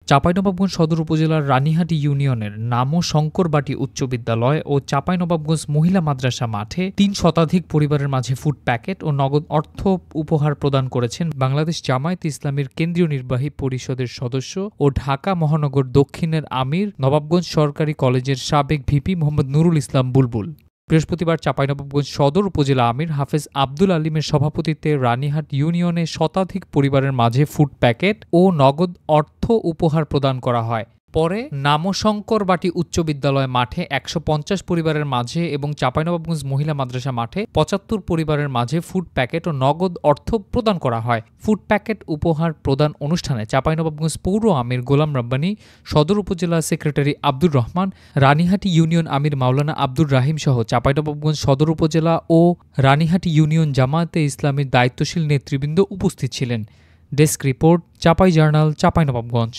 চাঁপাইনবাবগঞ্জ সদর উপজেলার রানীহাটি ইউনিয়নের নামো শঙ্করবাটি উচ্চ বিদ্যালয় ও চাঁপাইনবাবগঞ্জ মহিলা মাদ্রাসা মাঠে ৩ শতাধিক পরিবারের মাঝে ফুড প্যাকেট ও নগদ অর্থ উপহার প্রদান করেছেন বাংলাদেশ জামায়াতে ইসলামীর কেন্দ্রীয় নির্বাহী পরিষদের সদস্য ও ঢাকা মহানগর দক্ষিণের আমির নবাবগঞ্জ সরকারি কলেজের সাবেক ভিপি মোহাম্মদ নুরুল ইসলাম বুলবুল। বৃহস্পতিবার চাঁপাইনবাবগঞ্জ সদর উপজেলা আমির হাফেজ আব্দুল আলীমের সভাপতিত্বে রানীহাট ইউনিয়নে শতাধিক পরিবারের মাঝে ফুড প্যাকেট ও নগদ অর্থ উপহার প্রদান করা হয়। পরে নামো শঙ্করবাটি উচ্চ বিদ্যালয় মাঠে ১৫০ পরিবারের মাঝে এবং চাঁপাইনবাবগঞ্জ মহিলা মাদ্রাসা মাঠে ৭৫ পরিবারের মাঝে ফুড প্যাকেট ও নগদ অর্থ প্রদান করা হয়। ফুড প্যাকেট উপহার প্রদান অনুষ্ঠানে চাঁপাইনবাবগঞ্জ পৌর আমির গোলাম রাব্বানী, সদর উপজেলা সেক্রেটারি আব্দুর রহমান, রানীহাটি ইউনিয়ন আমির মাওলানা আব্দুর রাহিম সহ চাঁপাইনবাবগঞ্জ সদর উপজেলা ও রানীহাটি ইউনিয়ন জামায়াতে ইসলামীর দায়িত্বশীল নেতৃবৃন্দ উপস্থিত ছিলেন। Desk report, Chapai journal, Chapainawabganj.